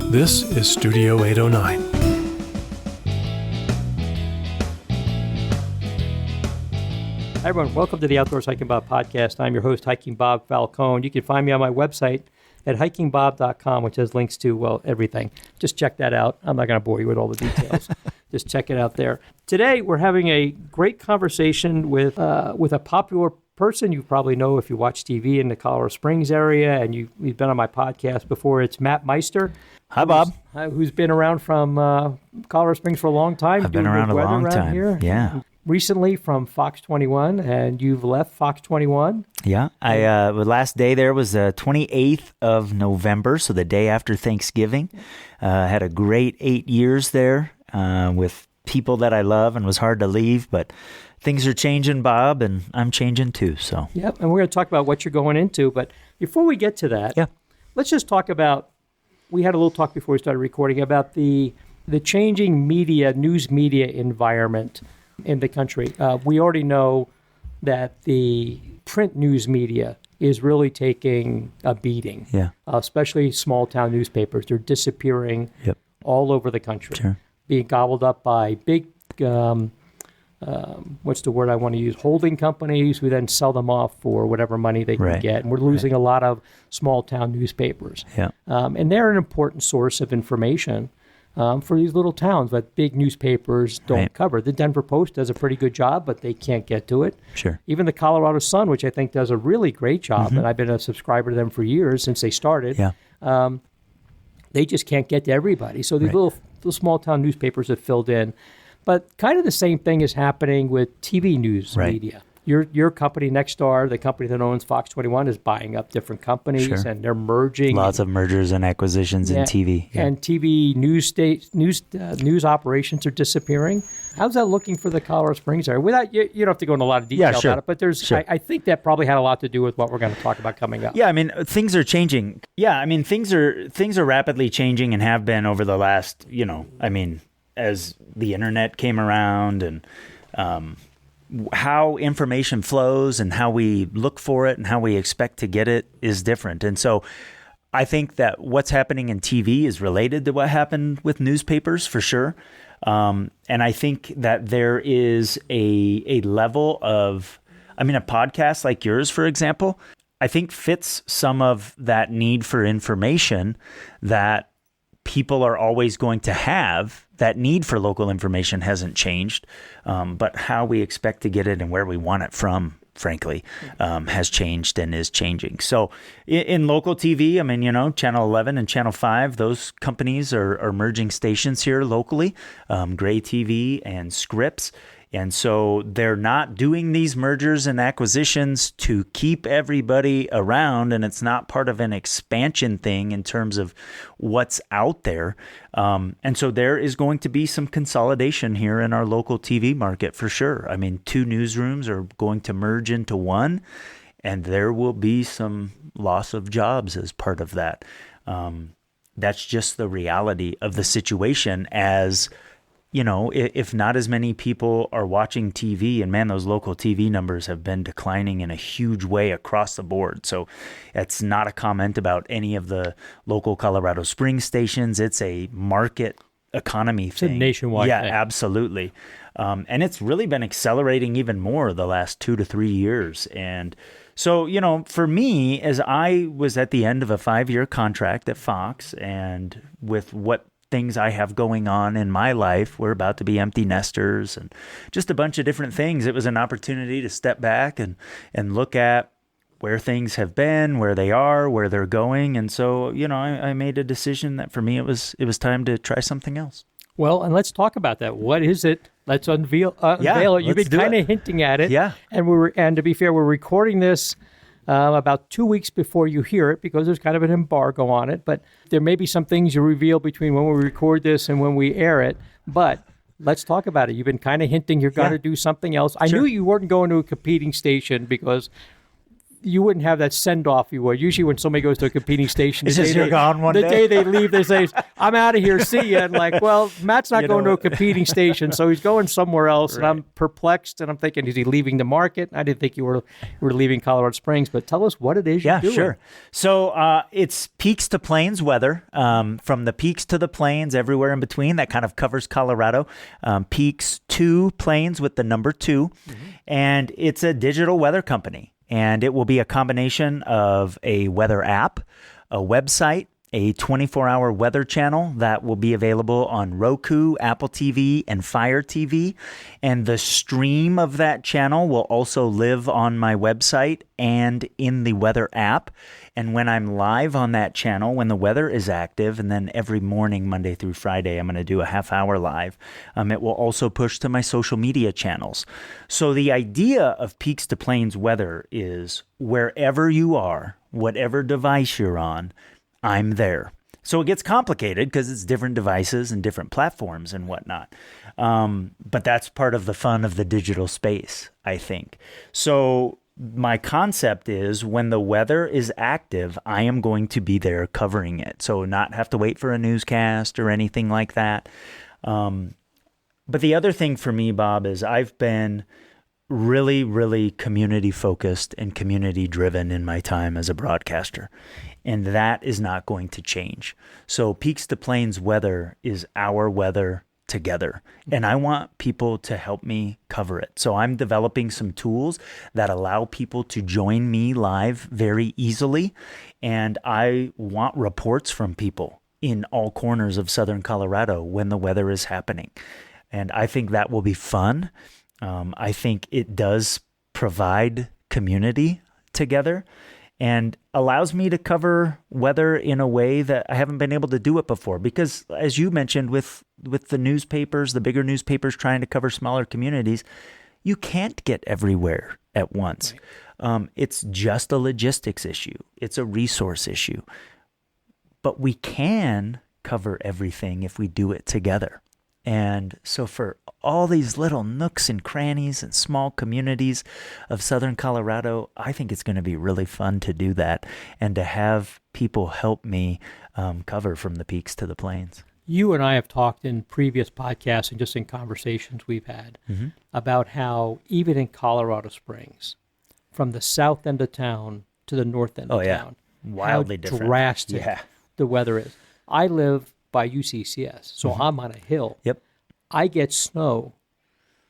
This is Studio 809. Hi, everyone. Welcome to the Outdoors Hiking Bob podcast. I'm your host, Hiking Bob Falcone. You can find me on my website at hikingbob.com, which has links to, well, everything. Just check that out. I'm not going to bore you with all the details. Just check it out there. Today, we're having a great conversation with a popular person you probably know if you watch TV in the Colorado Springs area, and you've been on my podcast before. It's Matt Meister. Hi, Bob. Who's been around from Colorado Springs for a long time. I've been around a long time. Here. Yeah. Recently from Fox 21, and you've left Fox 21. Yeah. The last day there was the 28th of November, so the day after Thanksgiving. Had a great 8 years there with people that I love, and was hard to leave, but things are changing, Bob, and I'm changing too. So. Yep, and we're going to talk about what you're going into, but before we get to that, let's just talk about, we had a little talk before we started recording about the changing news media environment in the country. We already know that the print news media is really taking a beating, especially small town newspapers. They're disappearing all over the country, being gobbled up by big, what's the word I want to use, holding companies who then sell them off for whatever money they can get. And we're losing a lot of small town newspapers. And they're an important source of information for these little towns that big newspapers don't cover. The Denver Post does a pretty good job, but they can't get to it. Even the Colorado Sun, which I think does a really great job, and I've been a subscriber to them for years since they started, they just can't get to everybody. So these little small town newspapers have filled in. But kind of the same thing is happening with TV news media. Your company, Nexstar, the company that owns Fox 21, is buying up different companies, and they're merging. Lots of mergers and acquisitions in TV. And TV news operations are disappearing. How's that looking for the Colorado Springs area? Without you don't have to go into a lot of detail about it, but there's I think that probably had a lot to do with what we're going to talk about coming up. Yeah, I mean, things are changing. Yeah, I mean, things are rapidly changing and have been over the last, as the internet came around and how information flows and how we look for it and how we expect to get it is different. And so I think that what's happening in TV is related to what happened with newspapers for sure. And I think that there is a level of, a podcast like yours, for example, I think fits some of that need for information that people are always going to have. That need for local information hasn't changed, but how we expect to get it and where we want it from, frankly, has changed and is changing. So in local TV, Channel 11 and Channel 5, those companies are merging stations here locally, Gray TV and Scripps. And so they're not doing these mergers and acquisitions to keep everybody around, and it's not part of an expansion thing in terms of what's out there. And so there is going to be some consolidation here in our local TV market for sure. 2 newsrooms are going to merge into one, and there will be some loss of jobs as part of that. That's just the reality of the situation as if not as many people are watching TV, and man, those local TV numbers have been declining in a huge way across the board. So it's not a comment about any of the local Colorado Springs stations. It's a market economy thing. It's a nationwide thing. Yeah, absolutely. And it's really been accelerating even more the last 2 to 3 years. And so, for me, as I was at the end of a 5-year contract at Fox, and with what things I have going on in my life, we're about to be empty nesters and just a bunch of different things. It was an opportunity to step back and look at where things have been, where they are, where they're going. And so, I made a decision that for me, it was time to try something else. Well, and let's talk about that. What is it? Let's unveil it. You've been kind of hinting at it. Yeah. And to be fair, we're recording this about 2 weeks before you hear it, because there's kind of an embargo on it. But there may be some things you reveal between when we record this and when we air it. But let's talk about it. You've been kind of hinting you're going to do something else. I knew you weren't going to a competing station because you wouldn't have that send-off you would. Usually when somebody goes to a competing station, the day they leave, they say, I'm out of here, see ya. And like, well, Matt's not going to a competing station, so he's going somewhere else. Right. And I'm perplexed, and I'm thinking, is he leaving the market? I didn't think you were leaving Colorado Springs, but tell us what it is you're doing. Yeah, sure. So it's Peaks2Plains Weather, from the peaks to the plains, everywhere in between. That kind of covers Colorado. Peaks2Plains with the number 2. Mm-hmm. And it's a digital weather company. And it will be a combination of a weather app, a website, a 24-hour weather channel that will be available on Roku, Apple TV, and Fire TV. And the stream of that channel will also live on my website and in the weather app. And when I'm live on that channel, when the weather is active, and then every morning, Monday through Friday, I'm going to do a half-hour live, it will also push to my social media channels. So the idea of Peaks2Plains Weather is wherever you are, whatever device you're on, I'm there. So it gets complicated because it's different devices and different platforms and whatnot. But that's part of the fun of the digital space, I think. So my concept is when the weather is active, I am going to be there covering it. So not have to wait for a newscast or anything like that. But the other thing for me, Bob, is I've been really, really community focused and community driven in my time as a broadcaster. And that is not going to change. So Peaks2Plains Weather is our weather together. And I want people to help me cover it. So I'm developing some tools that allow people to join me live very easily. And I want reports from people in all corners of Southern Colorado when the weather is happening. And I think that will be fun. I think it does provide community together and allows me to cover weather in a way that I haven't been able to do it before. Because as you mentioned, with the newspapers, the bigger newspapers trying to cover smaller communities, you can't get everywhere at once. Right. It's just a logistics issue. It's a resource issue. But we can cover everything if we do it together. And so for all these little nooks and crannies and small communities of Southern Colorado, I think it's going to be really fun to do that and to have people help me cover from the peaks to the plains. You and I have talked in previous podcasts and just in conversations we've had about how even in Colorado Springs, from the south end of town to the north end of town, wildly how different. Drastic the weather is. I live by UCCS, so I'm on a hill. Yep. I get snow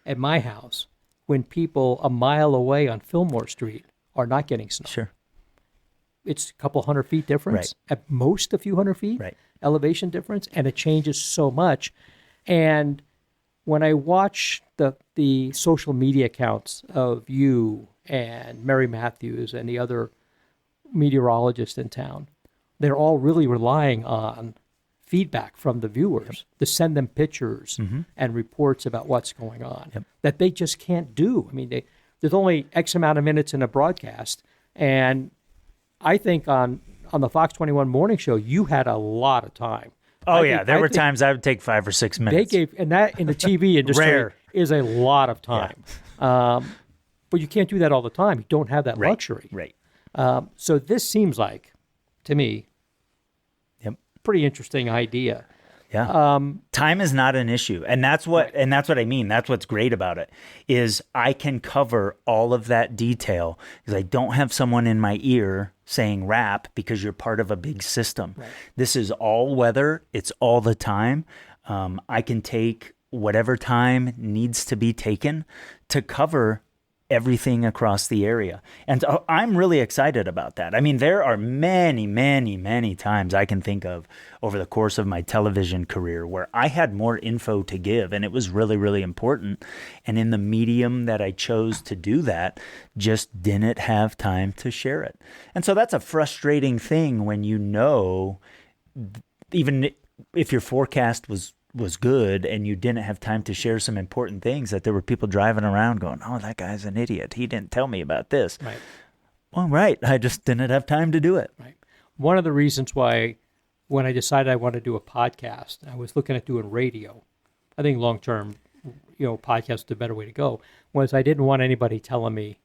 at my house when people a mile away on Fillmore Street are not getting snow. Sure. It's a couple 100 feet difference, at most a few 100 feet elevation difference, and it changes so much. And when I watch the social media accounts of you and Mary Matthews and the other meteorologists in town, they're all really relying on feedback from the viewers to send them pictures and reports about what's going on that they just can't do. I mean, there's only X amount of minutes in a broadcast, and I think on the Fox 21 morning show, you had a lot of time. There were times I would take 5 or 6 minutes. And that in the TV industry is a lot of time. But you can't do that all the time. You don't have that luxury. Right. So this seems like, to me, pretty interesting idea. Yeah. Time is not an issue. And that's what I mean. That's what's great about it is I can cover all of that detail because I don't have someone in my ear saying wrap because you're part of a big system. Right. This is all weather. It's all the time. I can take whatever time needs to be taken to cover everything across the area. And I'm really excited about that. I mean, there are many, many, many times I can think of over the course of my television career where I had more info to give and it was really, really important. And in the medium that I chose to do that, just didn't have time to share it. And so that's a frustrating thing when you know, even if your forecast was good and you didn't have time to share some important things, that there were people driving around going, oh, that guy's an idiot. He didn't tell me about this. Right. Well, right. I just didn't have time to do it. Right. One of the reasons why when I decided I wanted to do a podcast, I was looking at doing radio. I think long-term, podcast is the better way to go, was I didn't want anybody telling me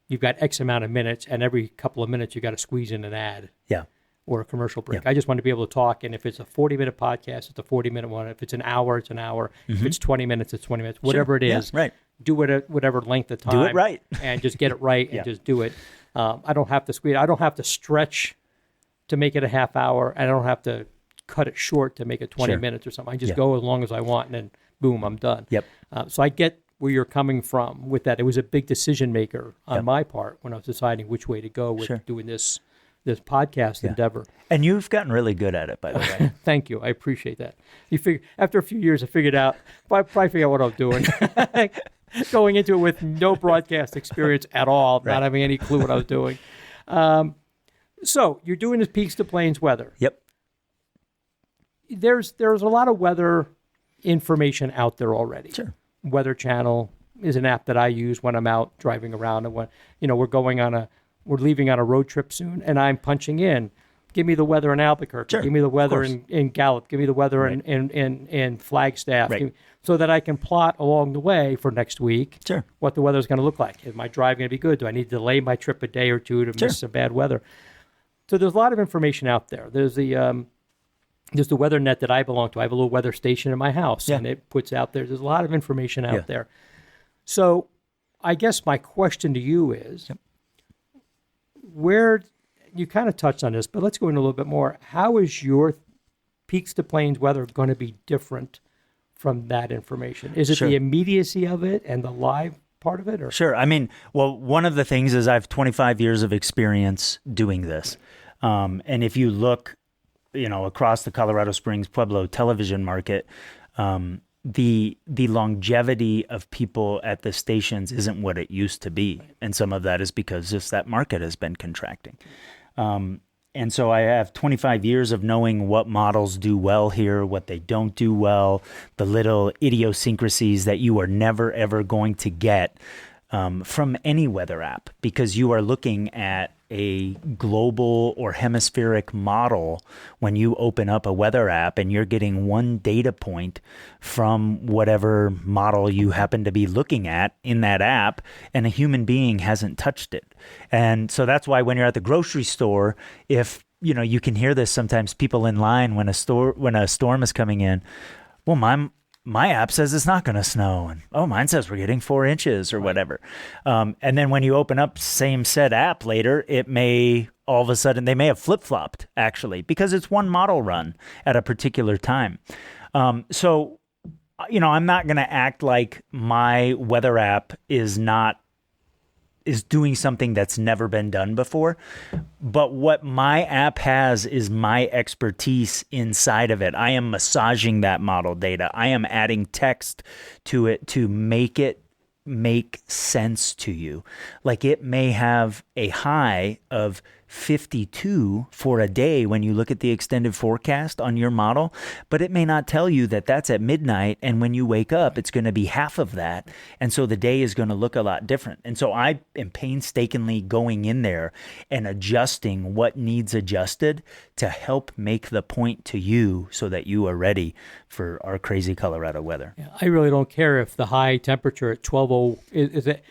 you've got X amount of minutes, and every couple of minutes you got to squeeze in an ad. Yeah. Or a commercial break. Yeah. I just want to be able to talk, and if it's a 40-minute podcast, it's a 40-minute one. If it's an hour, it's an hour. If it's 20 minutes, it's 20 minutes. Whatever it is, right. Do it at whatever length of time. Do it right. And just get it right and just do it. I don't have to squeeze. I don't have to stretch to make it a half hour. I don't have to cut it short to make it 20 minutes or something. I just go as long as I want, and then boom, I'm done. Yep. So I get where you're coming from with that. It was a big decision maker on my part when I was deciding which way to go with doing this podcast endeavor. And you've gotten really good at it, by the way. Thank you. I appreciate that. After a few years, I figured out, probably figured out what I was doing. Going into it with no broadcast experience at all, not having any clue what I was doing. So you're doing this Peaks2Plains Weather. Yep. There's a lot of weather information out there already. Sure. Weather Channel is an app that I use when I'm out driving around, and when we're leaving on a road trip soon, and I'm punching in, give me the weather in Albuquerque, give me the weather in Gallup, give me the weather in Flagstaff, so that I can plot along the way for next week what the weather is going to look like. Is my drive going to be good? Do I need to delay my trip a day or two to miss some bad weather? So there's a lot of information out there. There's the weather net that I belong to. I have a little weather station in my house, and it puts out there. There's a lot of information out there. So I guess my question to you is, where you kind of touched on this, but let's go into a little bit more. How is your Peaks2Plains Weather going to be different from that information? Is it the immediacy of it and the live part of it? Or? Sure. I mean, well, one of the things is I have 25 years of experience doing this. And if you look, across the Colorado Springs, Pueblo television market, the longevity of people at the stations isn't what it used to be. And some of that is because just that market has been contracting. And so I have 25 years of knowing what models do well here, what they don't do well, the little idiosyncrasies that you are never, ever going to get from any weather app, because you are looking at a global or hemispheric model when you open up a weather app, and you're getting one data point from whatever model you happen to be looking at in that app, and a human being hasn't touched it. And so that's why when you're at the grocery store, if you can hear this sometimes, people in line when a storm is coming in, well, my app says it's not going to snow, and mine says we're getting 4 inches or whatever. And then when you open up same said app later, it may all of a sudden, they may have flip-flopped actually, because it's one model run at a particular time. So I'm not going to act like my weather app is doing something that's never been done before. But what my app has is my expertise inside of it. I am massaging that model data. I am adding text to it to make it make sense to you. Like, it may have a high of 52 for a day when you look at the extended forecast on your model, but it may not tell you that that's at midnight, and when you wake up, it's going to be half of that. And so the day is going to look a lot different. And so I am painstakingly going in there and adjusting what needs adjusted to help make the point to you so that you are ready for our crazy Colorado weather. Yeah, I really don't care if the high temperature at 52 is at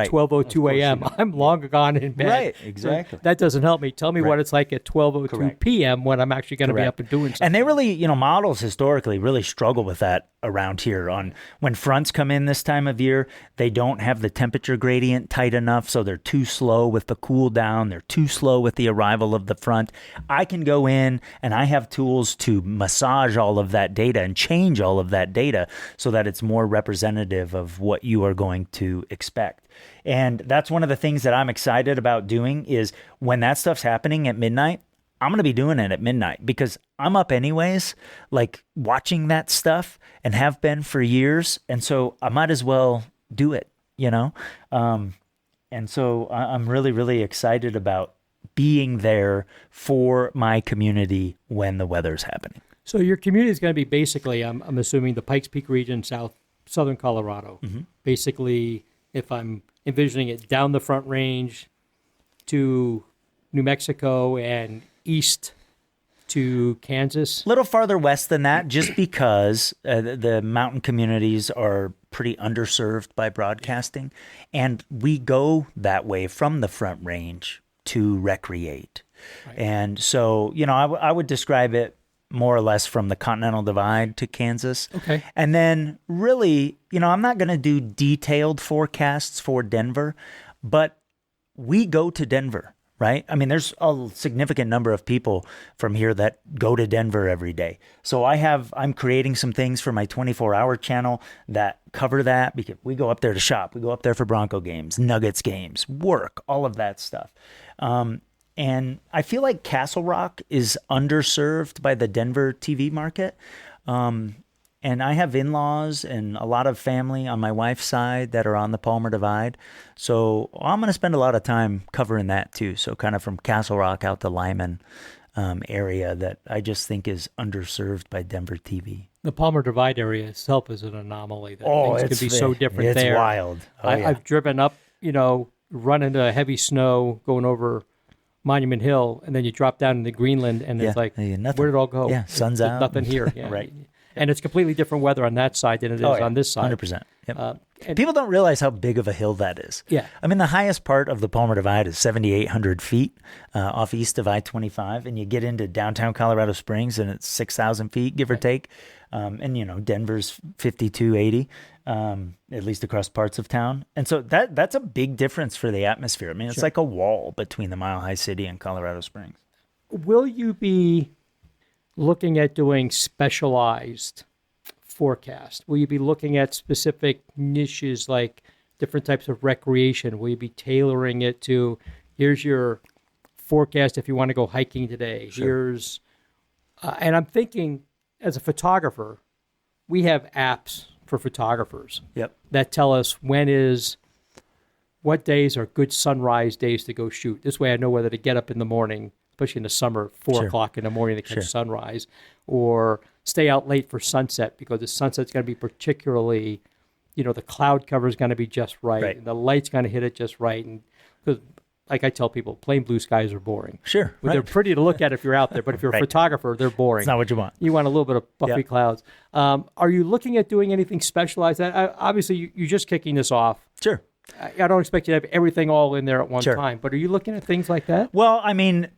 12:02 a.m. I'm long gone in bed. Right, exactly. So that doesn't help me. Tell me what it's like at 12:02 p.m. when I'm actually going to be up and doing something. And they really, models historically really struggle with that around here. On when fronts come in this time of year, they don't have the temperature gradient tight enough, so they're too slow with the cool down. They're too slow with the arrival of the front. I can go in and I have tools to massage all of that data and change all of that data so that it's more representative of what you are going to expect. And that's one of the things that I'm excited about doing is when that stuff's happening at midnight, I'm going to be doing it at midnight because I'm up anyways, like watching that stuff and have been for years. And so I might as well do it, And so I'm really, really excited about being there for my community when the weather's happening. So your community is going to be basically, I'm assuming, the Pikes Peak region, southern Colorado. Mm-hmm. Basically, if I'm envisioning it, down the Front Range to New Mexico and east to Kansas. A little farther west than that, just because the mountain communities are pretty underserved by broadcasting. And we go that way from the Front Range to recreate. Right. And so, I would describe it more or less from the Continental Divide to Kansas. Okay. And then really, I'm not going to do detailed forecasts for Denver, but we go to Denver, right? I mean, there's a significant number of people from here that go to Denver every day. So I'm creating some things for my 24-hour channel that cover that, because we go up there to shop. We go up there for Bronco games, Nuggets games, work, all of that stuff. And I feel like Castle Rock is underserved by the Denver TV market. And I have in-laws and a lot of family on my wife's side that are on the Palmer Divide. So I'm going to spend a lot of time covering that too. So kind of from Castle Rock out to Lyman area that I just think is underserved by Denver TV. The Palmer Divide area itself is an anomaly. Things could be so different there. It's wild. I've driven up, run into heavy snow going over Monument Hill, and then you drop down into Greenland, and it's like, where did it all go? Yeah, sun's There's out. Nothing here. Yeah. Right. And it's completely different weather on that side than it is on this side. 100%. Yep. People don't realize how big of a hill that is. Yeah. I mean, the highest part of the Palmer Divide is 7,800 feet off east of I-25, and you get into downtown Colorado Springs, and it's 6,000 feet, give or take. And, Denver's 5,280, at least across parts of town. And so that's a big difference for the atmosphere. I mean, it's like a wall between the Mile High City and Colorado Springs. Will you be looking at doing specialized forecast? Will you be looking at specific niches like different types of recreation? Will you be tailoring it to, here's your forecast if you want to go hiking today? Sure. Here's, and I'm thinking as a photographer, we have apps for photographers that tell us what days are good sunrise days to go shoot. This way I know whether to get up in the morning, especially in the summer, 4 o'clock in the morning to catch sunrise, or stay out late for sunset, because the sunset's going to be particularly, the cloud cover is going to be just right. And the light's going to hit it just right. And because, like I tell people, plain blue skies are boring. Sure. They're pretty to look at if you're out there, but if you're a photographer, they're boring. It's not what you want. You want a little bit of puffy clouds. Are you looking at doing anything specialized? Obviously, you're just kicking this off. Sure. I don't expect you to have everything all in there at one time, but are you looking at things like that? Well, I mean,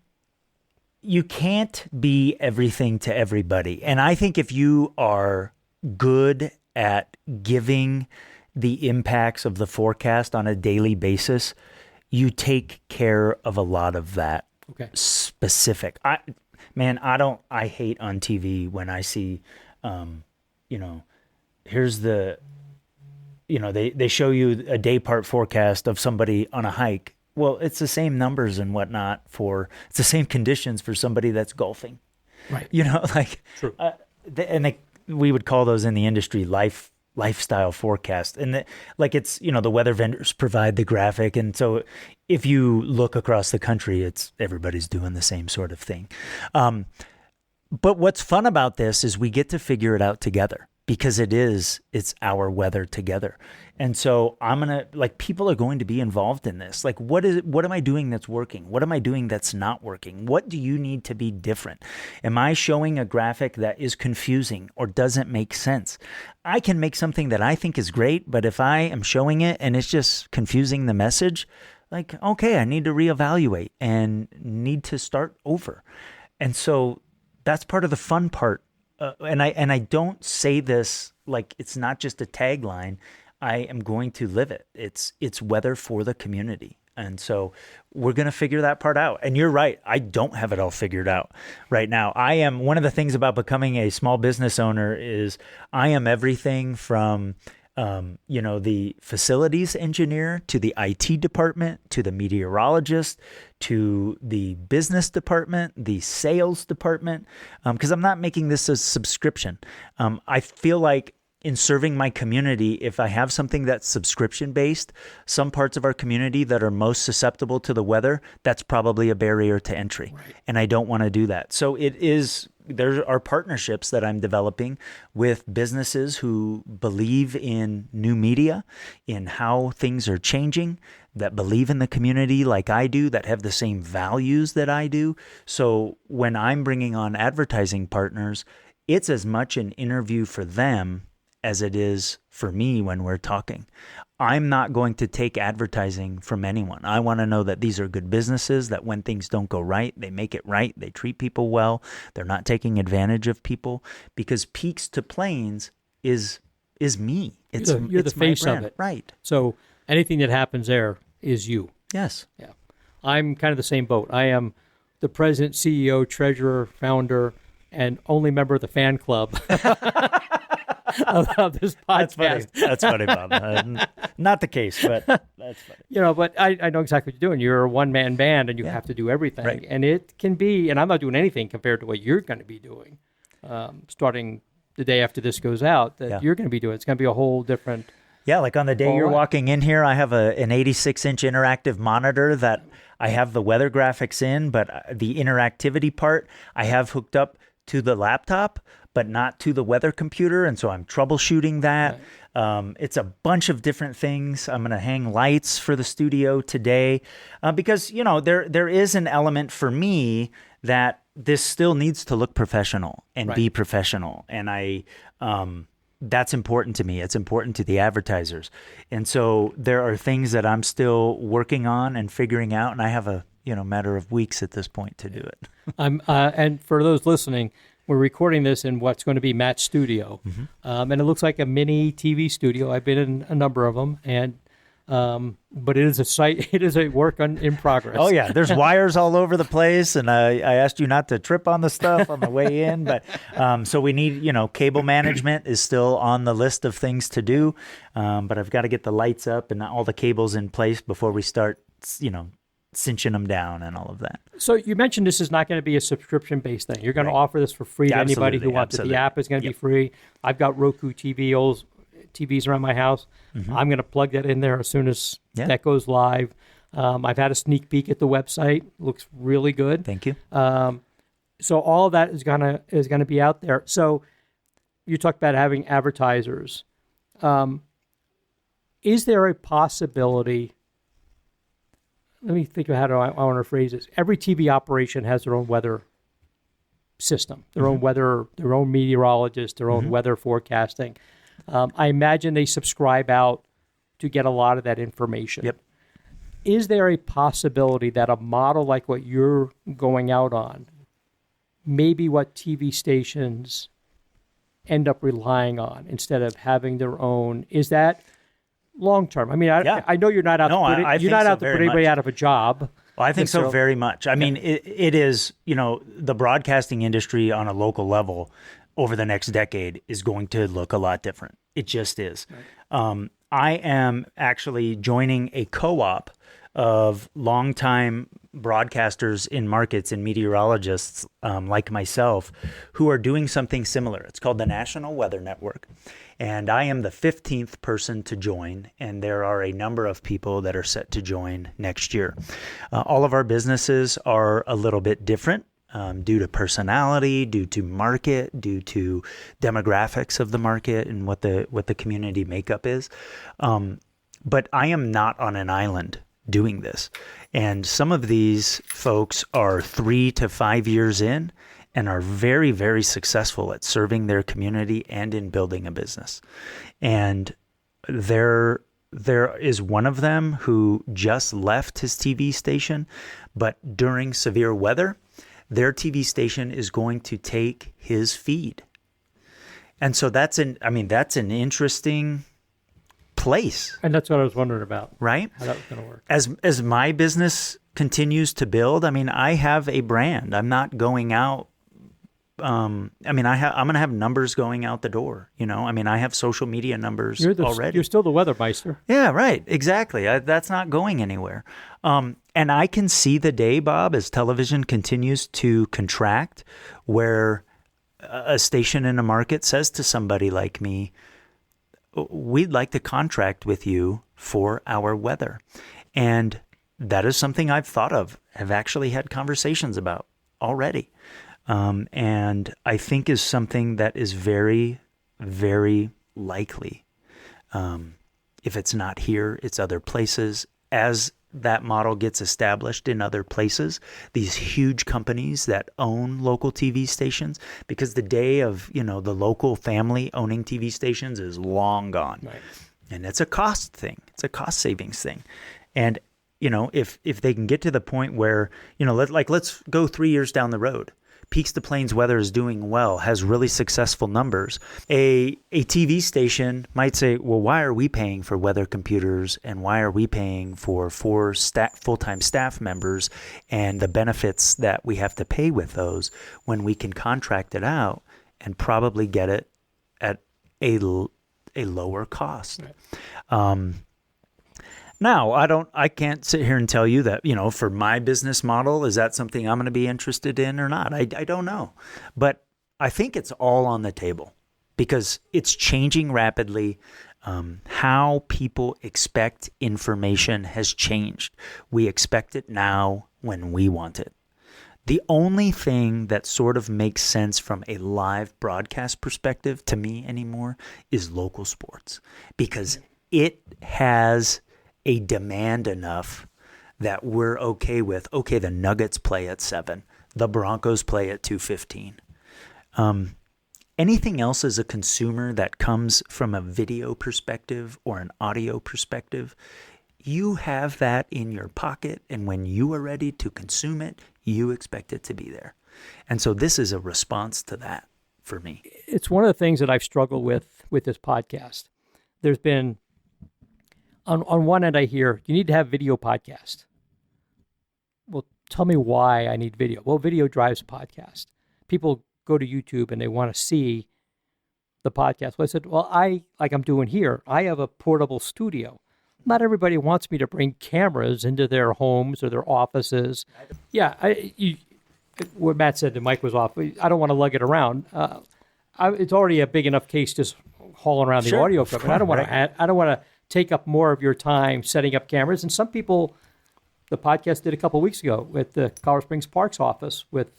you can't be everything to everybody. And I think if you are good at giving the impacts of the forecast on a daily basis, you take care of a lot of that specific. I hate on TV when I see, here's the, they show you a day part forecast of somebody on a hike. Well, it's the same numbers and whatnot it's the same conditions for somebody that's golfing. Right. True. We would call those in the industry lifestyle forecast. And it's, the weather vendors provide the graphic. And so if you look across the country, everybody's doing the same sort of thing. But what's fun about this is we get to figure it out together, because it's our weather together. And so people are going to be involved in this. What am I doing that's working? What am I doing that's not working? What do you need to be different? Am I showing a graphic that is confusing or doesn't make sense? I can make something that I think is great, but if I am showing it and it's just confusing the message, I need to reevaluate and need to start over. And so that's part of the fun part. And I don't say this like it's not just a tagline. I am going to live it. It's weather for the community. And so we're going to figure that part out. And you're right. I don't have it all figured out right now. One of the things about becoming a small business owner is I am everything from, the facilities engineer to the IT department, to the meteorologist, to the business department, the sales department, because I'm not making this a subscription. I feel like in serving my community, if I have something that's subscription-based, some parts of our community that are most susceptible to the weather, that's probably a barrier to entry. Right. And I don't want to do that. So there are partnerships that I'm developing with businesses who believe in new media, in how things are changing, that believe in the community like I do, that have the same values that I do. So when I'm bringing on advertising partners, it's as much an interview for them as it is for me when we're talking. I'm not going to take advertising from anyone. I want to know that these are good businesses, that when things don't go right, they make it right, they treat people well, they're not taking advantage of people, because Peaks2Plains is me. You're the face of it. Right. So anything that happens there is you. Yes. Yeah. I'm kind of the same boat. I am the president, CEO, treasurer, founder, and only member of the fan club of this podcast. That's funny, Bob. Not the case, but that's funny. But I know exactly what you're doing. You're a one-man band, and you have to do everything. Right. And it can be, and I'm not doing anything compared to what you're going to be doing starting the day after this goes out, that you're going to be doing. It's going to be a whole different... Yeah, like on the day you're walking in here, I have an 86-inch interactive monitor that I have the weather graphics in, but the interactivity part I have hooked up to the laptop, but not to the weather computer. And so I'm troubleshooting that. Right. It's a bunch of different things. I'm going to hang lights for the studio today because, there is an element for me that this still needs to look professional and be professional. And that's important to me. It's important to the advertisers. And so there are things that I'm still working on and figuring out. And I have a matter of weeks at this point to do it. And for those listening, we're recording this in what's going to be Matt's studio. Mm-hmm. And it looks like a mini TV studio. I've been in a number of them, but it is a site. It is a work in progress. Oh yeah, there's wires all over the place, and I asked you not to trip on the stuff on the way in. But so we need, cable management is still on the list of things to do. But I've got to get the lights up and all the cables in place before we start, cinching them down and all of that. So you mentioned this is not going to be a subscription-based thing. You're going to offer this for free to anybody who wants it. The app is going to be free. I've got Roku TVs around my house. Mm-hmm. I'm going to plug that in there as soon as that goes live. I've had a sneak peek at the website. Looks really good. Thank you. So all of that is gonna be out there. So you talked about having advertisers. Is there a possibility? Let me think of how I want to phrase this. Every TV operation has their own weather system, their own weather, their own meteorologist, their own weather forecasting. I imagine they subscribe out to get a lot of that information. Yep. Is there a possibility that a model like what you're going out on, maybe what TV stations end up relying on instead of having their own? Is that long term? I mean, I know you're not out to put anybody out of a job. Well, I think so very much. I mean, it is, the broadcasting industry on a local level over the next decade is going to look a lot different. It just is. Right. I am actually joining a co-op of longtime broadcasters in markets and meteorologists like myself who are doing something similar. It's called the National Weather Network. And I am the 15th person to join, and there are a number of people that are set to join next year. All of our businesses are a little bit different. Due to personality, due to market, due to demographics of the market and what the community makeup is. But I am not on an island doing this. And some of these folks are 3 to 5 years in and are very, very successful at serving their community and in building a business. And there is one of them who just left his TV station, but during severe weather, their TV station is going to take his feed. And so that's an interesting place. And that's what I was wondering about. Right? How that was going to work. As my business continues to build, I have a brand. I'm not going out. I'm going to have numbers going out the door. I have social media numbers already. You're still the Weather Meister. Yeah, right. Exactly. That's not going anywhere. And I can see the day, Bob, as television continues to contract, where a station in a market says to somebody like me, we'd like to contract with you for our weather. And that is something I've thought of, have actually had conversations about already. And I think is something that is very, very likely. If it's not here, it's other places. As that model gets established in other places, these huge companies that own local TV stations, because the day of, the local family owning TV stations is long gone. Right. And it's a cost thing. It's a cost savings thing. And, if they can get to the point where, let's go 3 years down the road. Peaks2Plains Weather is doing well, has really successful numbers. A TV station might say, well, why are we paying for weather computers and why are we paying for 4 full-time staff members and the benefits that we have to pay with those when we can contract it out and probably get it at a lower cost? Right. Now, I can't sit here and tell you that, for my business model, is that something I'm going to be interested in or not? I don't know. But I think it's all on the table because it's changing rapidly. How people expect information has changed. We expect it now when we want it. The only thing that sort of makes sense from a live broadcast perspective to me anymore is local sports because it has a demand enough that we're okay with, the Nuggets play at 7, the Broncos play at 2:15. Anything else as a consumer that comes from a video perspective or an audio perspective, you have that in your pocket, and when you are ready to consume it, you expect it to be there. And so this is a response to that for me. It's one of the things that I've struggled with this podcast. There's been on one end, I hear, you need to have video podcast. Well, tell me why I need video. Well, video drives a podcast. People go to YouTube and they want to see the podcast. Well, I said, like I'm doing here, I have a portable studio. Not everybody wants me to bring cameras into their homes or their offices. Yeah, what Matt said, the mic was off. I don't want to lug it around. It's already a big enough case just hauling around the audio equipment. I don't want to take up more of your time setting up cameras. And some people, the podcast did a couple of weeks ago with the Colorado Springs Parks office with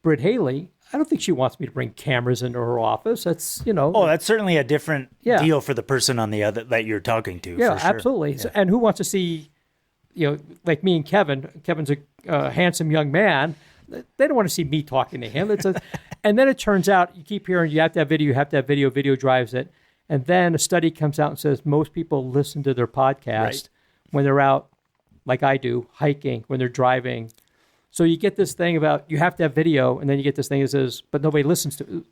Britt Haley. I don't think she wants me to bring cameras into her office. That's, Oh, that's certainly a different deal for the person on the other that you're talking to. Yeah, for sure. Absolutely. Yeah. So, and who wants to see, like me and Kevin. Kevin's a handsome young man. They don't want to see me talking to him. And then it turns out you keep hearing you have to have video, video drives it. And then a study comes out and says most people listen to their podcast when they're out, like I do, hiking, when they're driving. So you get this thing about you have to have video, and then you get this thing that says, but nobody listens to it.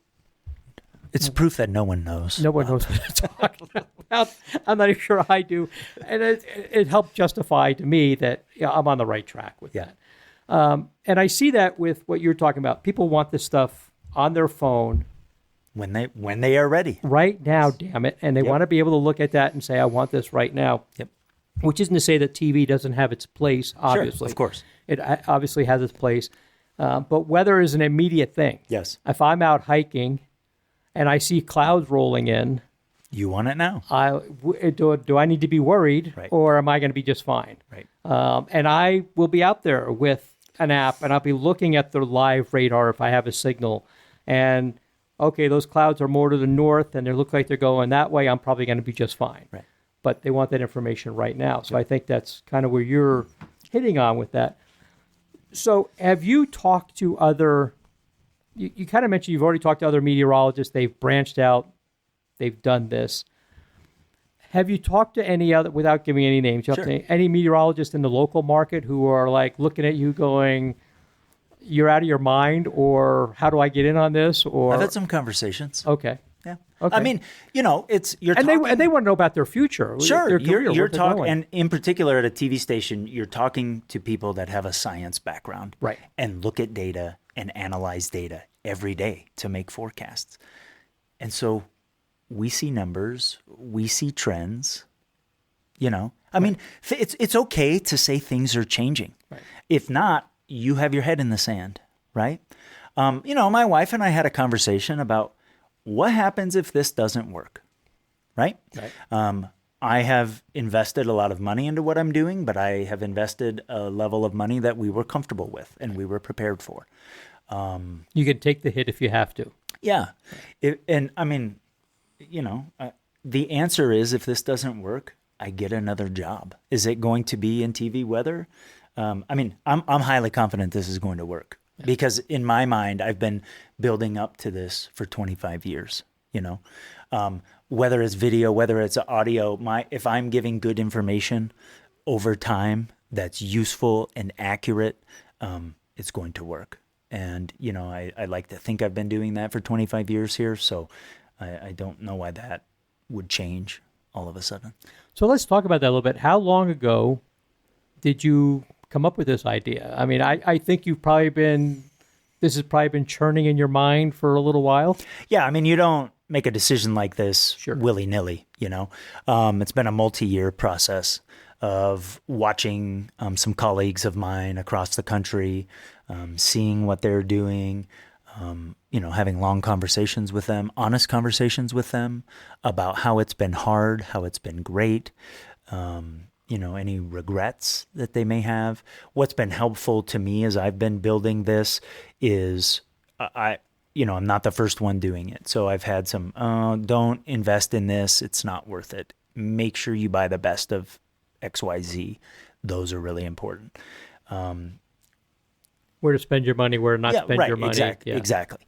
It's proof that no one knows. No one knows what they're talking about. I'm not even sure I do. And it helped justify to me that I'm on the right track with that. And I see that with what you're talking about. People want this stuff on their phone. When they are ready. Right now, damn it. And they want to be able to look at that and say, I want this right now. Yep. Which isn't to say that TV doesn't have its place, obviously. Sure, of course. It obviously has its place. But weather is an immediate thing. Yes. If I'm out hiking and I see clouds rolling in. You want it now. Do I need to be worried or am I going to be just fine? Right. And I will be out there with an app and I'll be looking at the live radar if I have a signal. And okay, those clouds are more to the north and they look like they're going that way, I'm probably going to be just fine. Right. But they want that information right now. So I think that's kind of where you're hitting on with that. So have you talked to other, you kind of mentioned you've already talked to other meteorologists, they've branched out, they've done this. Have you talked to any other, without giving any names, any meteorologists in the local market who are like looking at you going, you're out of your mind, or how do I get in on this? Or I've had some conversations. Okay. Yeah. Okay. I mean, it's you're and talking, they want to know about their future. Sure. Their career, you're talking, and in particular at a TV station, you're talking to people that have a science background, right? And look at data and analyze data every day to make forecasts. And so we see numbers, we see trends. I mean, it's okay to say things are changing. Right. If not, you have your head in the sand, right? My wife and I had a conversation about what happens if this doesn't work, right? I have invested a lot of money into what I'm doing, but I have invested a level of money that we were comfortable with and we were prepared for. You can take the hit if you have to. Yeah. The answer is if this doesn't work, I get another job? Is it going to be in TV weather? I'm highly confident this is going to work because in my mind, I've been building up to this for 25 years, whether it's video, whether it's audio, if I'm giving good information over time that's useful and accurate, it's going to work. And, I like to think I've been doing that for 25 years here. So I don't know why that would change all of a sudden. So let's talk about that a little bit. How long ago did you come up with this idea? I mean, I think this has probably been churning in your mind for a little while. Yeah. I mean, you don't make a decision like this Sure. willy-nilly, It's been a multi-year process of watching some colleagues of mine across the country, seeing what they're doing, having long conversations with them, honest conversations with them about how it's been hard, how it's been great, any regrets that they may have. What's been helpful to me as I've been building this is I'm not the first one doing it. So I've had some, don't invest in this. It's not worth it. Make sure you buy the best of XYZ. Those are really important. Where to spend your money, where not spend your money. Exactly.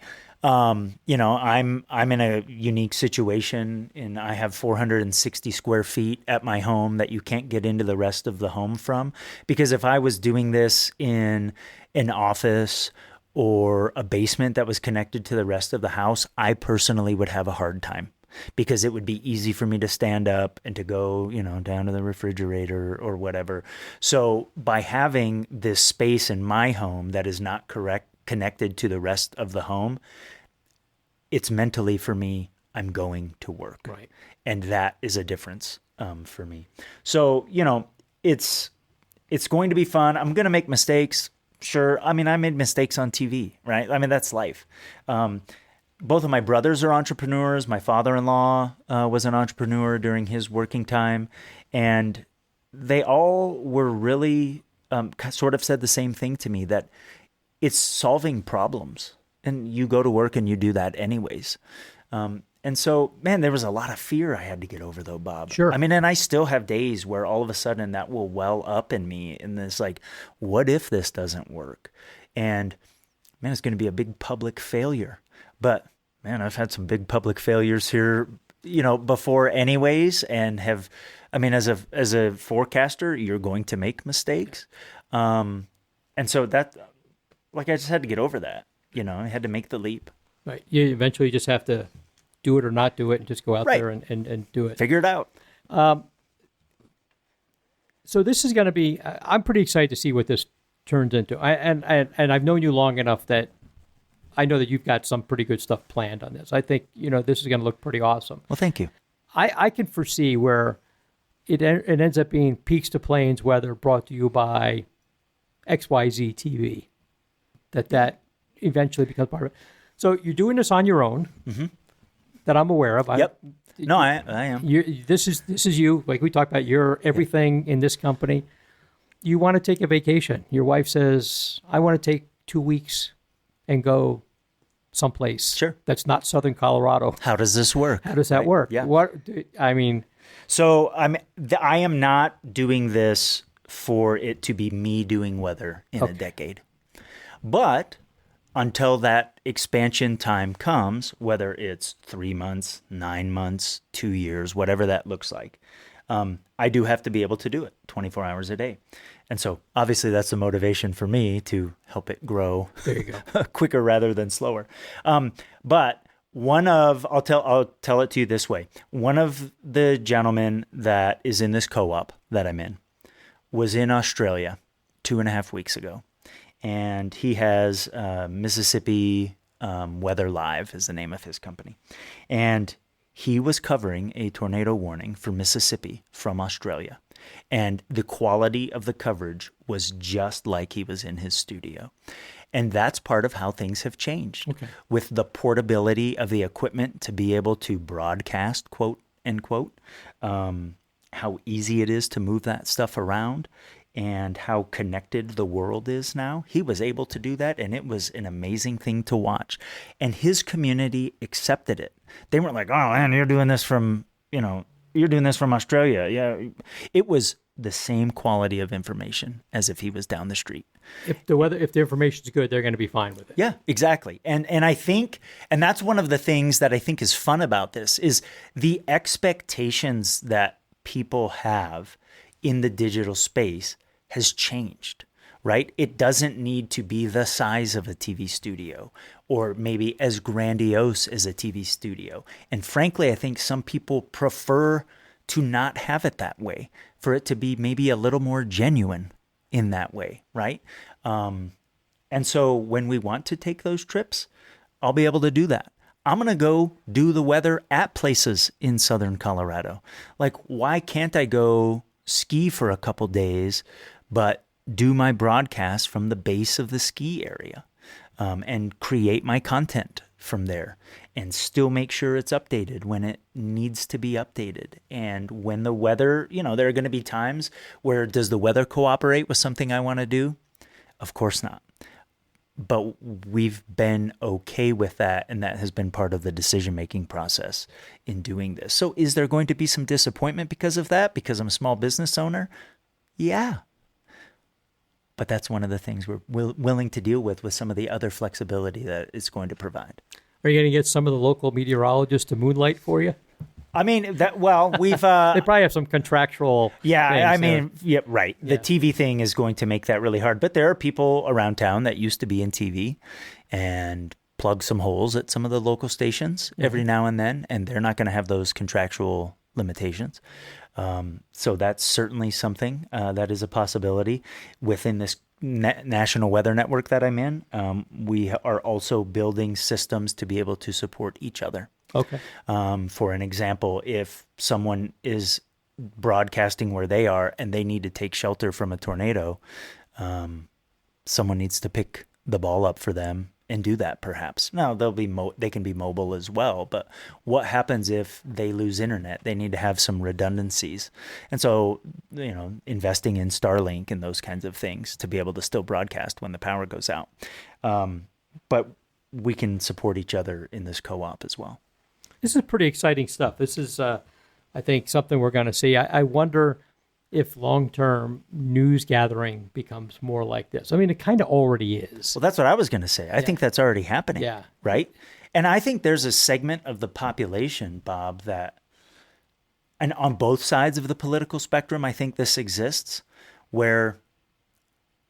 I'm in a unique situation, and I have 460 square feet at my home that you can't get into the rest of the home from. Because if I was doing this in an office or a basement that was connected to the rest of the house, I personally would have a hard time. Because it would be easy for me to stand up and to go, down to the refrigerator or whatever. So by having this space in my home that is not connected to the rest of the home, it's mentally for me, I'm going to work. Right. And that is a difference for me. So, it's going to be fun. I'm going to make mistakes. Sure. I mean, I made mistakes on TV, right? I mean, that's life. Both of my brothers are entrepreneurs. My father-in-law was an entrepreneur during his working time. And they all were really sort of said the same thing to me, that it's solving problems. And you go to work and you do that anyways. And so, man, there was a lot of fear I had to get over, though, Bob. Sure. I mean, and I still have days where all of a sudden that will well up in me. And it's like, what if this doesn't work? And, man, it's going to be a big public failure. But, man, I've had some big public failures here, before anyways, and as a forecaster, you're going to make mistakes. And so that, I just had to get over that, I had to make the leap. Right. You eventually just have to do it or not do it and just go out there and do it. Figure it out. So this is going to be, I'm pretty excited to see what this turns into. And I've known you long enough that I know that you've got some pretty good stuff planned on this. I think, this is going to look pretty awesome. Well, thank you. I can foresee where it ends up being Peaks2Plains Weather brought to you by XYZ TV. That eventually becomes part of it. So you're doing this on your own, that I'm aware of. Yep. No, I am. This is you. Like we talked about, you're everything in this company. You want to take a vacation. Your wife says, I want to take 2 weeks and go someplace that's not Southern Colorado. How does this work? How does that work? Yeah. So I am not doing this for it to be me doing weather in a decade. But until that expansion time comes, whether it's 3 months, 9 months, 2 years, whatever that looks like, I do have to be able to do it 24 hours a day. And so obviously that's the motivation for me to help it grow quicker rather than slower. But I'll tell it to you this way. One of the gentlemen that is in this co-op that I'm in was in Australia 2.5 weeks ago. And he has Mississippi Weather Live is the name of his company. And he was covering a tornado warning for Mississippi from Australia. And the quality of the coverage was just like he was in his studio. And that's part of how things have changed. With the portability of the equipment to be able to broadcast, quote, unquote, how easy it is to move that stuff around and how connected the world is now. He was able to do that, and it was an amazing thing to watch. And his community accepted it. They weren't like, oh, man, you're doing this from, you're doing this from Australia. Yeah. It was the same quality of information as if he was down the street. If the information's good, they're going to be fine with it. Yeah, exactly. And I think, and that's one of the things that I think is fun about this, is the expectations that people have in the digital space has changed, right? It doesn't need to be the size of a TV studio or maybe as grandiose as a TV studio. And frankly, I think some people prefer to not have it that way, for it to be maybe a little more genuine in that way, right? And so when we want to take those trips, I'll be able to do that. I'm going to go do the weather at places in southern Colorado. Like, why can't I go ski for a couple days, but do my broadcast from the base of the ski area and create my content from there and still make sure it's updated when it needs to be updated? And when the weather, there are going to be times where, does the weather cooperate with something I want to do? Of course not. But we've been okay with that, and that has been part of the decision-making process in doing this. So is there going to be some disappointment because of that, because I'm a small business owner? Yeah. But that's one of the things we're willing to deal with some of the other flexibility that it's going to provide. Are you going to get some of the local meteorologists to moonlight for you? I mean, we've... they probably have some contractual things, right. The TV thing is going to make that really hard. But there are people around town that used to be in TV and plug some holes at some of the local stations every now and then, and they're not going to have those contractual limitations. So that's certainly something that is a possibility within this national weather network that I'm in. We are also building systems to be able to support each other. Okay. For an example, if someone is broadcasting where they are and they need to take shelter from a tornado, someone needs to pick the ball up for them and do that, perhaps. Now, they can be mobile as well, but what happens if they lose internet? They need to have some redundancies. And so, investing in Starlink and those kinds of things to be able to still broadcast when the power goes out. But we can support each other in this co-op as well. This is pretty exciting stuff. This is, I think, something we're going to see. I wonder if long-term news gathering becomes more like this. I mean, it kind of already is. Well, that's what I was going to say. I think that's already happening. Yeah. Right? And I think there's a segment of the population, Bob, and on both sides of the political spectrum, I think this exists, where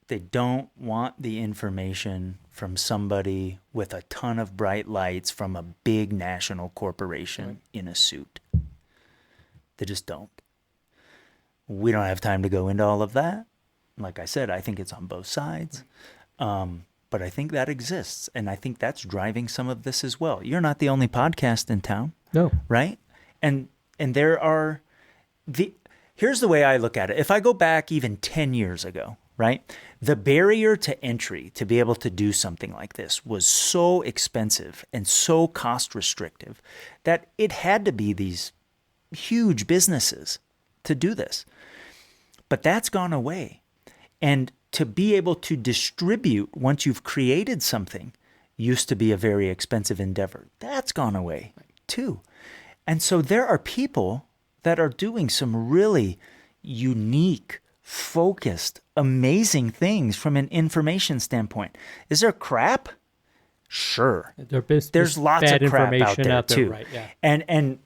they don't want the information from somebody with a ton of bright lights from a big national corporation in a suit. They just don't. We don't have time to go into all of that. Like I said, I think it's on both sides. But I think that exists. And I think that's driving some of this as well. You're not the only podcast in town. No. Right? And there are... Here's the way I look at it. If I go back even 10 years ago, right? The barrier to entry to be able to do something like this was so expensive and so cost restrictive that it had to be these huge businesses to do this. But that's gone away. And to be able to distribute once you've created something used to be a very expensive endeavor. That's gone away too. And so there are people that are doing some really unique, focused, amazing things from an information standpoint. Is there crap? Sure. There's lots of crap out there too. Right, yeah. And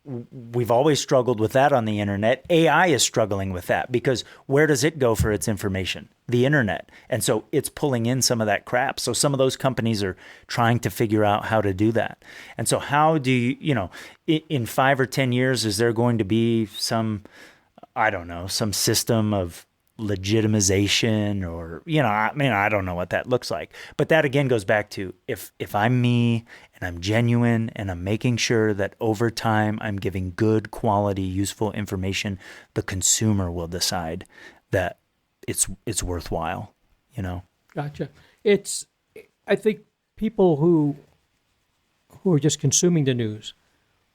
we've always struggled with that on the internet. AI is struggling with that because where does it go for its information? The internet. And so it's pulling in some of that crap. So some of those companies are trying to figure out how to do that. And so how do you, in 5 or 10 years, is there going to be some system of legitimization or, I don't know what that looks like. But that again goes back to if I'm me and I'm genuine and I'm making sure that over time I'm giving good quality, useful information, the consumer will decide that it's worthwhile, Gotcha. I think people who are just consuming the news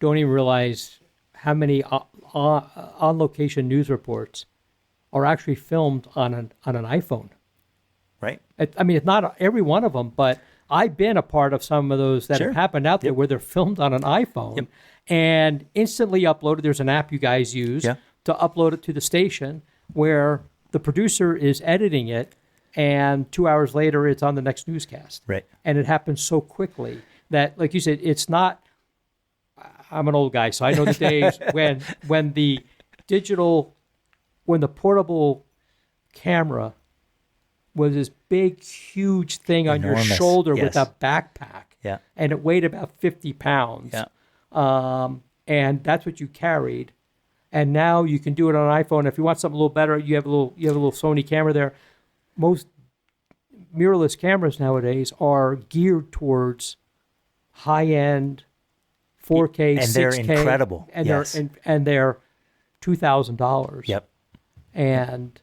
don't even realize how many on-location news reports are actually filmed on an iPhone. Right. I mean, it's not every one of them, but I've been a part of some of those that have happened out there where they're filmed on an iPhone and instantly uploaded. There's an app you guys use to upload it to the station where the producer is editing it, and 2 hours later it's on the next newscast. Right. And it happens so quickly that, like you said, it's not. I'm an old guy, so I know the days when the portable camera was this big, huge thing on your shoulder with a backpack, and it weighed about 50 pounds, and that's what you carried. And now you can do it on an iPhone. If you want something a little better, you have a little Sony camera there. Most mirrorless cameras nowadays are geared towards high-end 4K, and 6K, they're incredible, and they're $2,000. Yep, and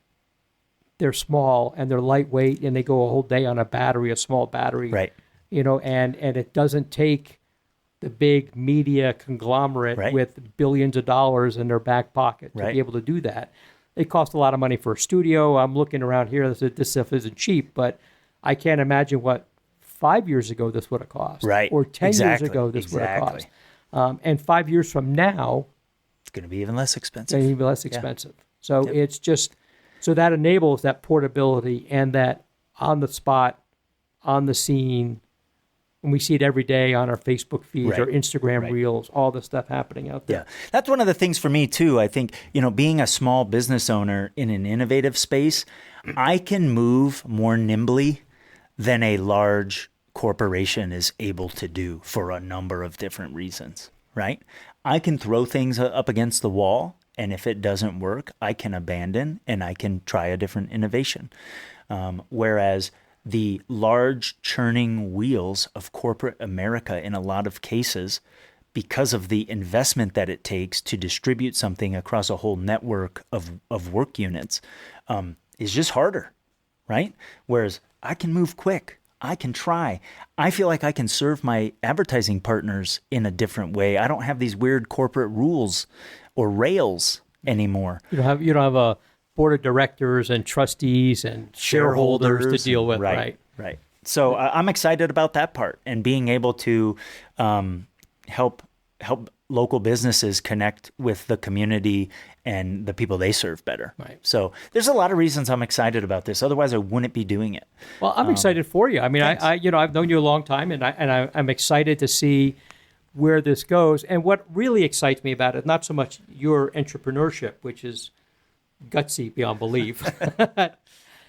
they're small and they're lightweight and they go a whole day on a small battery. Right. And it doesn't take the big media conglomerate with billions of dollars in their back pocket to be able to do that. It costs a lot of money for a studio. I'm looking around here. This stuff isn't cheap, but I can't imagine what 5 years ago this would have cost. Right. Or 10 years ago this would have cost. And 5 years from now, it's going to be even less expensive. So it's just, so that enables that portability and that on the spot, on the scene. And we see it every day on our Facebook feeds or Instagram reels, all the stuff happening out there. Yeah, that's one of the things for me too. I think, being a small business owner in an innovative space, I can move more nimbly than a large corporation is able to do for a number of different reasons, right? I can throw things up against the wall, and if it doesn't work, I can abandon and I can try a different innovation. Whereas the large churning wheels of corporate America, in a lot of cases, because of the investment that it takes to distribute something across a whole network of work units, is just harder, right? Whereas I can move quick. I can try. I feel like I can serve my advertising partners in a different way. I don't have these weird corporate rules or rails anymore. You don't have a board of directors and trustees and shareholders to deal with, right? So I'm excited about that part and being able to help local businesses connect with the community and the people they serve better. Right. So there's a lot of reasons I'm excited about this. Otherwise, I wouldn't be doing it. Well, I'm excited for you. I mean, I've known you a long time, and I'm excited to see where this goes. And what really excites me about it, not so much your entrepreneurship, which is gutsy beyond belief.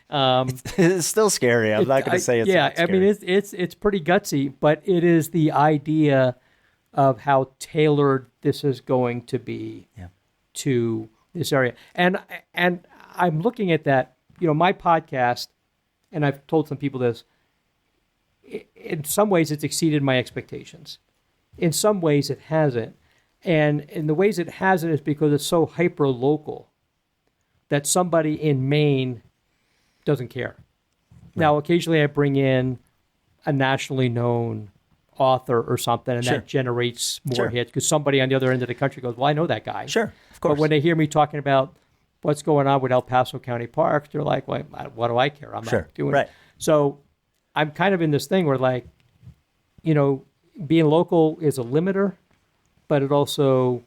It's still scary. I'm not going to say it's not scary. I mean, it's pretty gutsy, but it is the idea of how tailored this is going to be to this area. And I'm looking at that, my podcast, and I've told some people this, in some ways it's exceeded my expectations. In some ways it hasn't. And in the ways it hasn't is because it's so hyper-local that somebody in Maine doesn't care. Right. Now, occasionally I bring in a nationally known author or something, and that generates more hits because somebody on the other end of the country goes, well, I know that guy. Sure, of course. But when they hear me talking about what's going on with El Paso County Parks, they're like, well, what do I care? I'm not doing it. So I'm kind of in this thing where, like, being local is a limiter, but it also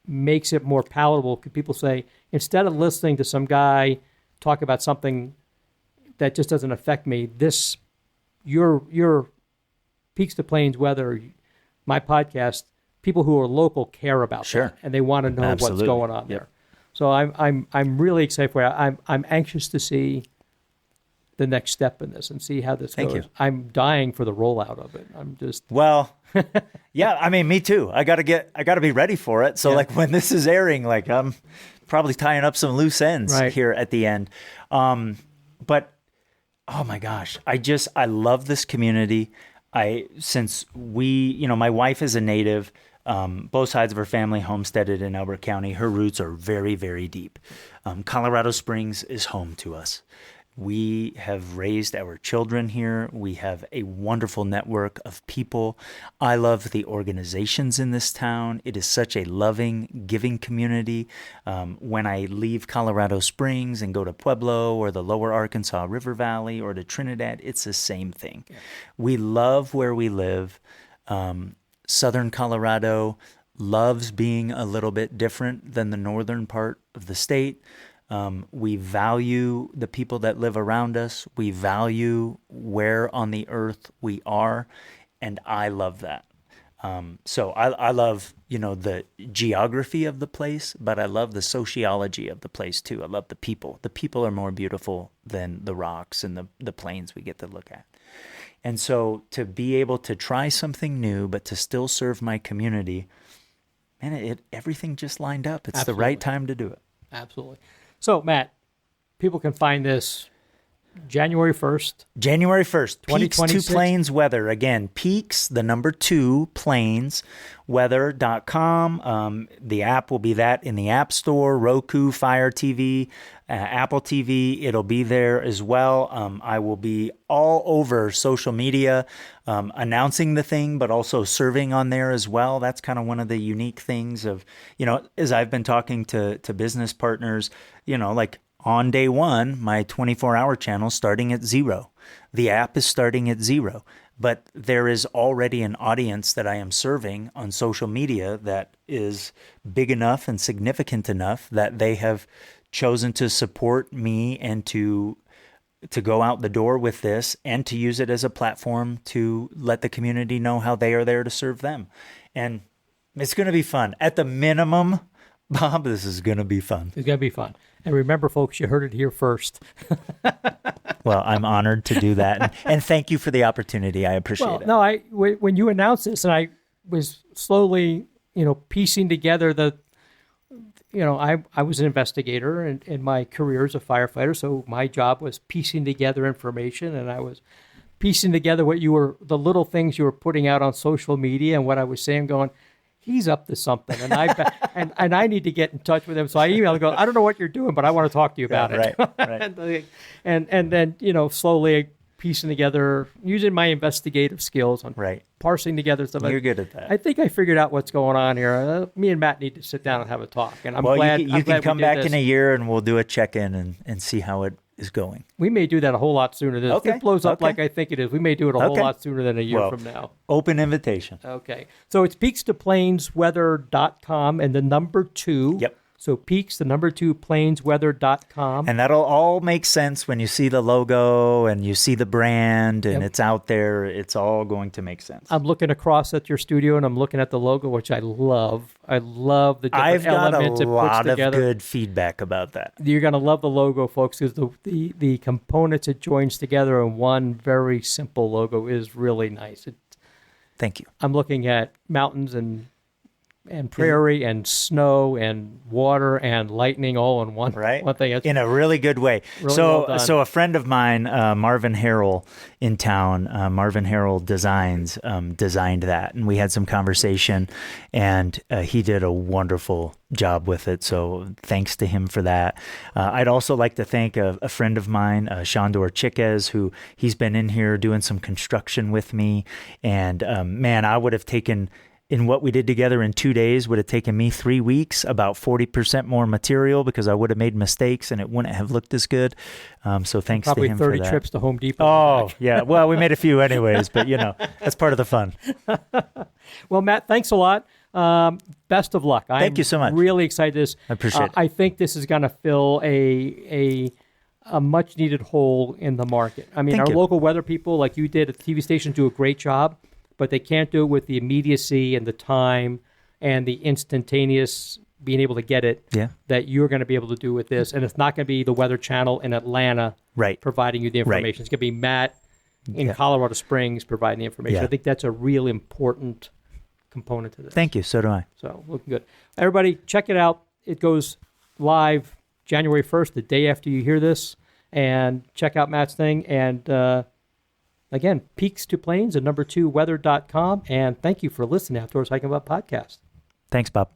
makes it more palatable. People say, instead of listening to some guy talk about something that just doesn't affect me, your Peaks2Plains Weather, my podcast, people who are local care about that, and they want to know what's going on there. So I'm really excited for you. I'm anxious to see the next step in this and see how this goes. Thank you. I'm dying for the rollout of it. I'm just yeah. I mean, me too. I got to be ready for it. So like when this is airing, like I'm probably tying up some loose ends here at the end. But oh my gosh, I love this community. Since my wife is a native, both sides of her family homesteaded in Elbert County. Her roots are very, very deep. Colorado Springs is home to us. We have raised our children here. We have a wonderful network of people. I love the organizations in this town. It is such a loving, giving community. When I leave Colorado Springs and go to Pueblo or the lower Arkansas River Valley or to Trinidad, it's the same thing. Yeah. We love where we live. Southern Colorado loves being a little bit different than the northern part of the state. We value the people that live around us. We value where on the earth we are, and I love that. So I love, the geography of the place, but I love the sociology of the place too. I love the people. The people are more beautiful than the rocks and the plains we get to look at. And so to be able to try something new, but to still serve my community, man, everything just lined up. It's Absolutely. The right time to do it. Absolutely. So, Matt, people can find this January 1st. January 1st, Peaks2Plains Weather. Again, Peaks, the number 2, Plains, weather.com. The app will be that in the App Store, Roku, Fire TV, Apple TV. It'll be there as well. I will be all over social media announcing the thing, but also serving on there as well. That's kind of one of the unique things of, as I've been talking to business partners, like on day one, my 24-hour channel starting at 0. The app is starting at 0. But there is already an audience that I am serving on social media that is big enough and significant enough that they have chosen to support me and to go out the door with this and to use it as a platform to let the community know how they are there to serve them. And it's going to be fun. At the minimum, Bob, this is going to be fun. It's going to be fun. And remember, folks, you heard it here first. Well, I'm honored to do that. And thank you for the opportunity. I appreciate it. No, when you announced this, and I was slowly, piecing together I was an investigator in my career as a firefighter. So my job was piecing together information, and I was piecing together the little things you were putting out on social media and what I was saying, going, he's up to something, and I need to get in touch with him. So I emailed and go, I don't know what you're doing, but I want to talk to you about it. Right. and then slowly piecing together, using my investigative skills on parsing together stuff. You're good at that. I think I figured out what's going on here. Me and Matt need to sit down and have a talk. And I'm glad you can come back in a year and we'll do a check-in and see how it is going. We may do that a whole lot sooner. If it blows up like I think it is, we may do it a whole lot sooner than a year from now. Open invitation. Okay. So it's Peaks2PlainsWeather.com and the number 2. Yep. So Peaks, the number 2, PlainsWeather.com. And that'll all make sense when you see the logo and you see the brand and it's out there. It's all going to make sense. I'm looking across at your studio and I'm looking at the logo, which I love. I love the different elements it puts together. I've got a lot of good feedback about that. You're going to love the logo, folks, because the components it joins together in one very simple logo is really nice. Thank you. I'm looking at mountains and prairie and snow and water and lightning all in one thing. In a really good way. Really so a friend of mine, Marvin Harrell in town, Marvin Harrell Designs, designed that. And we had some conversation and he did a wonderful job with it. So thanks to him for that. I'd also like to thank a friend of mine, Shandor Chiquez, who he's been in here doing some construction with me. And man, I would have taken... in what we did together in 2 days would have taken me 3 weeks, about 40% more material because I would have made mistakes and it wouldn't have looked as good. So thanks to him for that. Probably 30 trips to Home Depot. Oh, yeah. Well, we made a few anyways, but that's part of the fun. Well, Matt, thanks a lot. Best of luck. Thank you so much. Really excited. I appreciate it. I think this is going to fill a much needed hole in the market. I mean, local weather people like you did at the TV station do a great job. But they can't do it with the immediacy and the time and the instantaneous being able to get it that you're going to be able to do with this. And it's not going to be the Weather Channel in Atlanta providing you the information. Right. It's going to be Matt in Colorado Springs providing the information. I think that's a real important component to this. Thank you. So do I. So looking good. Everybody, check it out. It goes live January 1st, the day after you hear this. And check out Matt's thing. And again, Peaks2Plains and number 2 weather.com. And thank you for listening to Outdoors Hiking About podcast. Thanks, Bob.